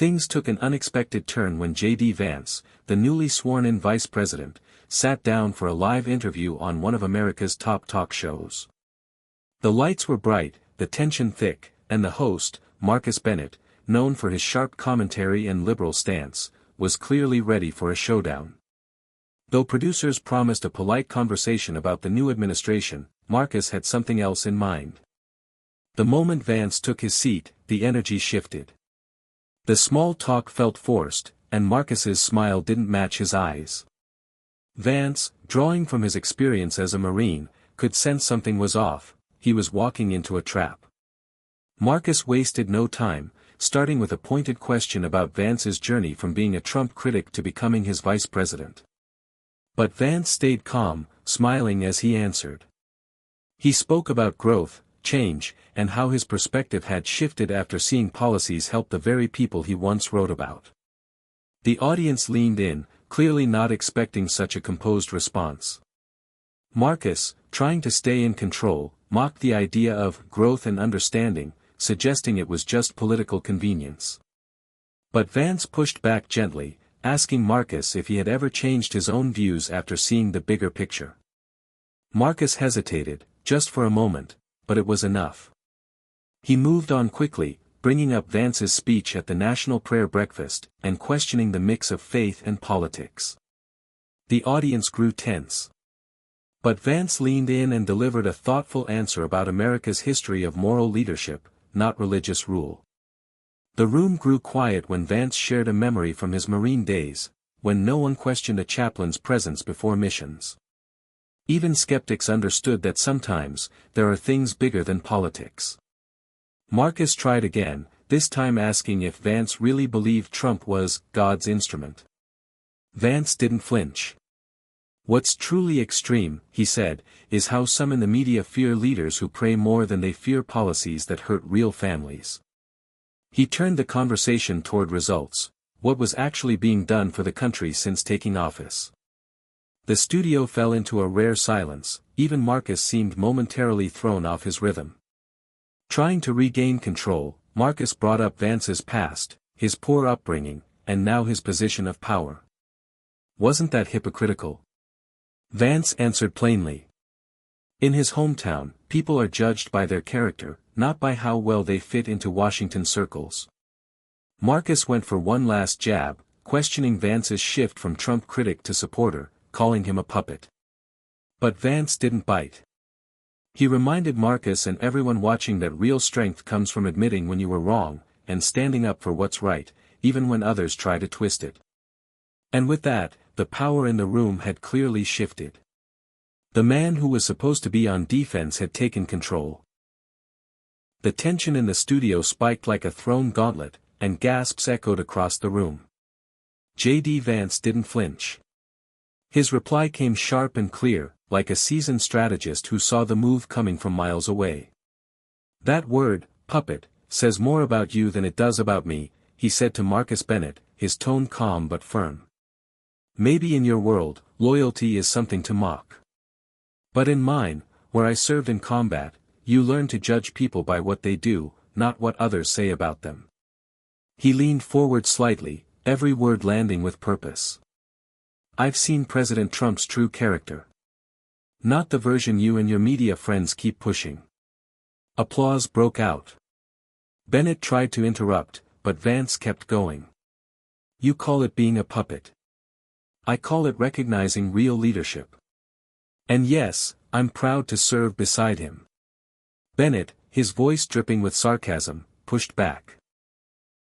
things took an unexpected turn when J.D. Vance, the newly sworn-in vice president, sat down for a live interview on one of America's top talk shows. The lights were bright, the tension thick, and the host, Marcus Bennett, known for his sharp commentary and liberal stance, was clearly ready for a showdown. Though producers promised a polite conversation about the new administration, Marcus had something else in mind. The moment Vance took his seat, the energy shifted. The small talk felt forced, and Marcus's smile didn't match his eyes. Vance, drawing from his experience as a Marine, could sense something was off. He was walking into a trap. Marcus wasted no time, starting with a pointed question about Vance's journey from being a Trump critic to becoming his vice president. But Vance stayed calm, smiling as he answered. He spoke about growth, change, and how his perspective had shifted after seeing policies help the very people he once wrote about. The audience leaned in, clearly not expecting such a composed response. Marcus, trying to stay in control, mocked the idea of growth and understanding, suggesting it was just political convenience. But Vance pushed back gently, asking Marcus if he had ever changed his own views after seeing the bigger picture. Marcus hesitated, just for a moment, but it was enough. He moved on quickly, bringing up Vance's speech at the National Prayer Breakfast, and questioning the mix of faith and politics. The audience grew tense. But Vance leaned in and delivered a thoughtful answer about America's history of moral leadership, not religious rule. The room grew quiet when Vance shared a memory from his Marine days, when no one questioned a chaplain's presence before missions. Even skeptics understood that sometimes, there are things bigger than politics. Marcus tried again, this time asking if Vance really believed Trump was God's instrument. Vance didn't flinch. "What's truly extreme," he said, "is how some in the media fear leaders who pray more than they fear policies that hurt real families." He turned the conversation toward results, what was actually being done for the country since taking office. The studio fell into a rare silence, even Marcus seemed momentarily thrown off his rhythm. Trying to regain control, Marcus brought up Vance's past, his poor upbringing, and now his position of power. Wasn't that hypocritical? Vance answered plainly. In his hometown, people are judged by their character, not by how well they fit into Washington circles. Marcus went for one last jab, questioning Vance's shift from Trump critic to supporter, calling him a puppet. But Vance didn't bite. He reminded Marcus and everyone watching that real strength comes from admitting when you were wrong, and standing up for what's right, even when others try to twist it. And with that, the power in the room had clearly shifted. The man who was supposed to be on defense had taken control. The tension in the studio spiked like a thrown gauntlet, and gasps echoed across the room. J.D. Vance didn't flinch. His reply came sharp and clear, like a seasoned strategist who saw the move coming from miles away. "That word, puppet, says more about you than it does about me," he said to Marcus Bennett, his tone calm but firm. "Maybe in your world, loyalty is something to mock. But in mine, where I served in combat, you learn to judge people by what they do, not what others say about them." He leaned forward slightly, every word landing with purpose. "I've seen President Trump's true character. Not the version you and your media friends keep pushing." Applause broke out. Bennett tried to interrupt, but Vance kept going. "You call it being a puppet. I call it recognizing real leadership. And yes, I'm proud to serve beside him." Bennett, his voice dripping with sarcasm, pushed back.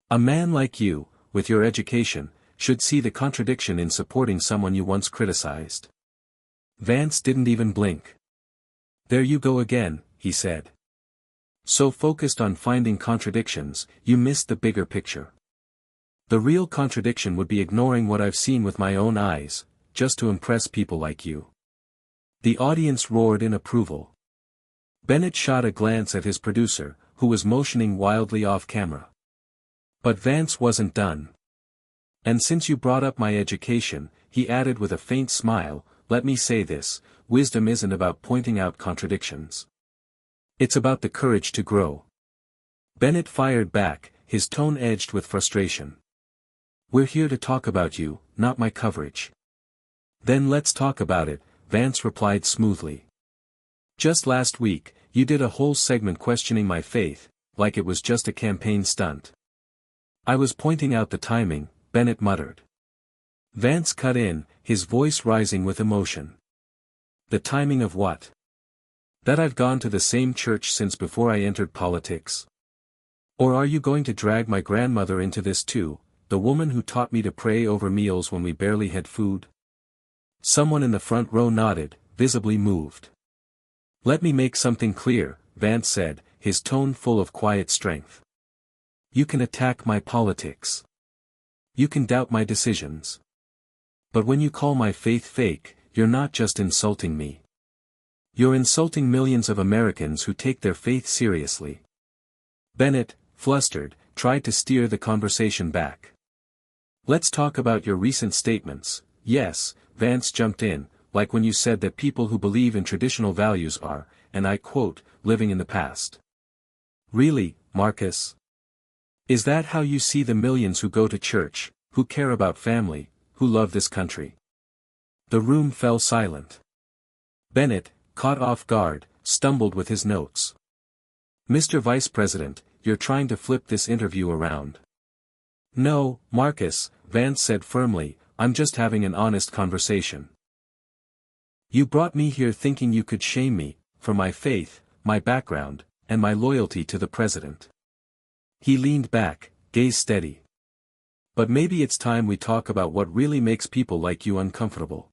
"A man like you, with your education, should see the contradiction in supporting someone you once criticized." Vance didn't even blink. "There you go again," he said. "So focused on finding contradictions, you missed the bigger picture. The real contradiction would be ignoring what I've seen with my own eyes, just to impress people like you." The audience roared in approval. Bennett shot a glance at his producer, who was motioning wildly off camera. But Vance wasn't done. "And since you brought up my education," he added with a faint smile, "let me say this, wisdom isn't about pointing out contradictions. It's about the courage to grow." Bennett fired back, his tone edged with frustration. We're here to talk about you, not my coverage. Then let's talk about it, Vance replied smoothly. Just last week, you did a whole segment questioning my faith, like it was just a campaign stunt. I was pointing out the timing, Bennett muttered. Vance cut in, his voice rising with emotion. The timing of what? That I've gone to the same church since before I entered politics. Or are you going to drag my grandmother into this too, the woman who taught me to pray over meals when we barely had food? Someone in the front row nodded, visibly moved. Let me make something clear, Vance said, his tone full of quiet strength. You can attack my politics. You can doubt my decisions. But when you call my faith fake, you're not just insulting me. You're insulting millions of Americans who take their faith seriously. Bennett, flustered, tried to steer the conversation back. Let's talk about your recent statements. Yes, Vance jumped in, like when you said that people who believe in traditional values are, and I quote, living in the past. Really, Marcus? Is that how you see the millions who go to church, who care about family, who love this country? The room fell silent. Bennett, caught off guard, stumbled with his notes. Mr. Vice President, you're trying to flip this interview around. No, Marcus, Vance said firmly, I'm just having an honest conversation. You brought me here thinking you could shame me, for my faith, my background, and my loyalty to the president. He leaned back, gaze steady. But maybe it's time we talk about what really makes people like you uncomfortable.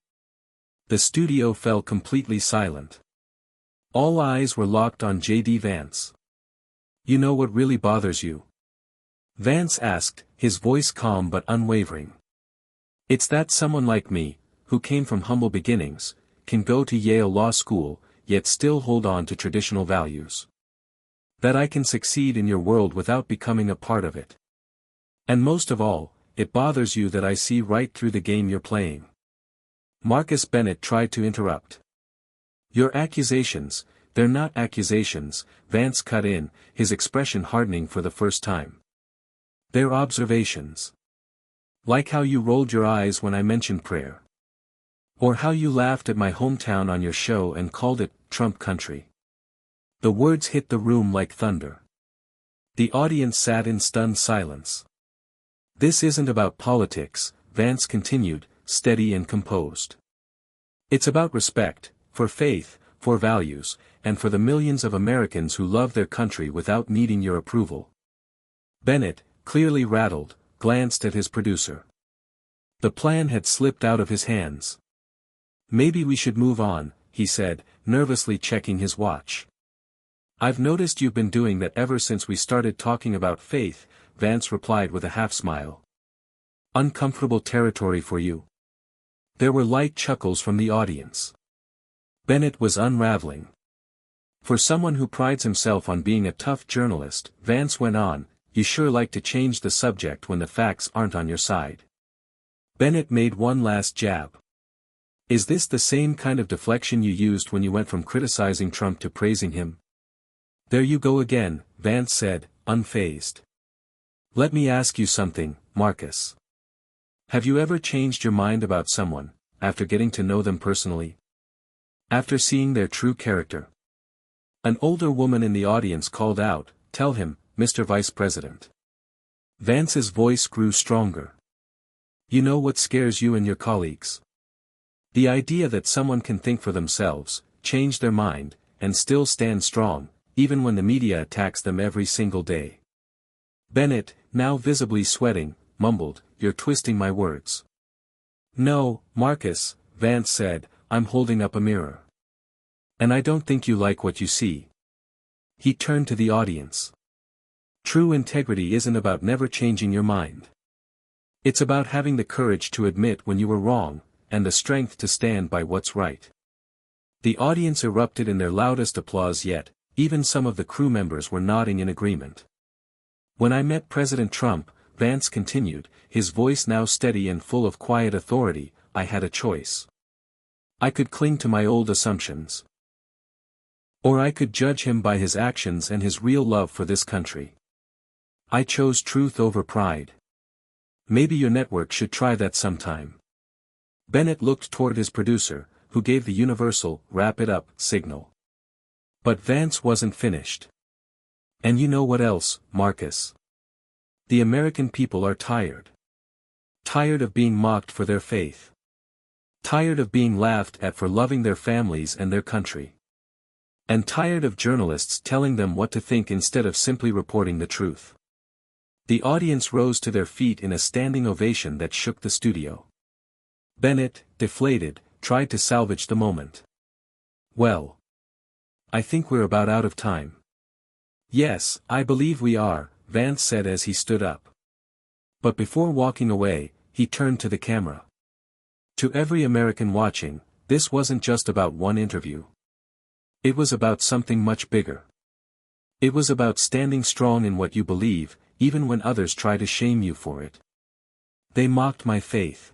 The studio fell completely silent. All eyes were locked on J.D. Vance. You know what really bothers you? Vance asked, his voice calm but unwavering. It's that someone like me, who came from humble beginnings, can go to Yale Law School, yet still hold on to traditional values. That I can succeed in your world without becoming a part of it. And most of all, it bothers you that I see right through the game you're playing. Marcus Bennett tried to interrupt. Your accusations, they're not accusations, Vance cut in, his expression hardening for the first time. They're observations. Like how you rolled your eyes when I mentioned prayer. Or how you laughed at my hometown on your show and called it Trump country. The words hit the room like thunder. The audience sat in stunned silence. This isn't about politics, Vance continued, steady and composed. It's about respect, for faith, for values, and for the millions of Americans who love their country without needing your approval. Bennett, clearly rattled, glanced at his producer. The plan had slipped out of his hands. Maybe we should move on, he said, nervously checking his watch. I've noticed you've been doing that ever since we started talking about faith, Vance replied with a half-smile. Uncomfortable territory for you. There were light chuckles from the audience. Bennett was unraveling. For someone who prides himself on being a tough journalist, Vance went on, you sure like to change the subject when the facts aren't on your side. Bennett made one last jab. Is this the same kind of deflection you used when you went from criticizing Trump to praising him? There you go again, Vance said, unfazed. Let me ask you something, Marcus. Have you ever changed your mind about someone, after getting to know them personally? After seeing their true character? An older woman in the audience called out, tell him, Mr. Vice President. Vance's voice grew stronger. You know what scares you and your colleagues? The idea that someone can think for themselves, change their mind, and still stand strong, even when the media attacks them every single day. Bennett, now visibly sweating, mumbled, you're twisting my words. No, Marcus, Vance said, I'm holding up a mirror. And I don't think you like what you see. He turned to the audience. True integrity isn't about never changing your mind. It's about having the courage to admit when you were wrong, and the strength to stand by what's right. The audience erupted in their loudest applause yet, even some of the crew members were nodding in agreement. When I met President Trump, Vance continued, his voice now steady and full of quiet authority, I had a choice. I could cling to my old assumptions. Or I could judge him by his actions and his real love for this country. I chose truth over pride. Maybe your network should try that sometime. Bennett looked toward his producer, who gave the universal, wrap it up, signal. But Vance wasn't finished. And you know what else, Marcus? The American people are tired. Tired of being mocked for their faith. Tired of being laughed at for loving their families and their country. And tired of journalists telling them what to think instead of simply reporting the truth. The audience rose to their feet in a standing ovation that shook the studio. Bennett, deflated, tried to salvage the moment. Well, I think we're about out of time. Yes, I believe we are, Vance said as he stood up. But before walking away, he turned to the camera. To every American watching, this wasn't just about one interview. It was about something much bigger. It was about standing strong in what you believe, even when others try to shame you for it. They mocked my faith.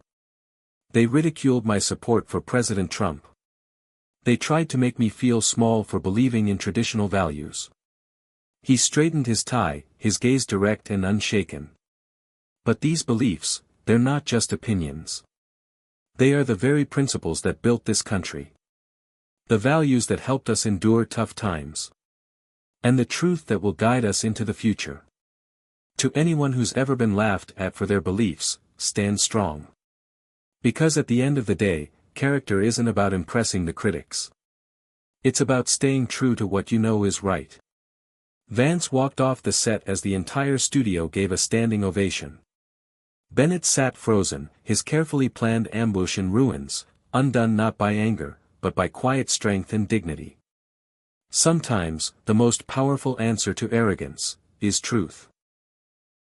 They ridiculed my support for President Trump. They tried to make me feel small for believing in traditional values. He straightened his tie, his gaze direct and unshaken. But these beliefs, they're not just opinions. They are the very principles that built this country. The values that helped us endure tough times. And the truth that will guide us into the future. To anyone who's ever been laughed at for their beliefs, stand strong. Because at the end of the day, character isn't about impressing the critics. It's about staying true to what you know is right. Vance walked off the set as the entire studio gave a standing ovation. Bennett sat frozen, his carefully planned ambush in ruins, undone not by anger, but by quiet strength and dignity. Sometimes, the most powerful answer to arrogance is truth.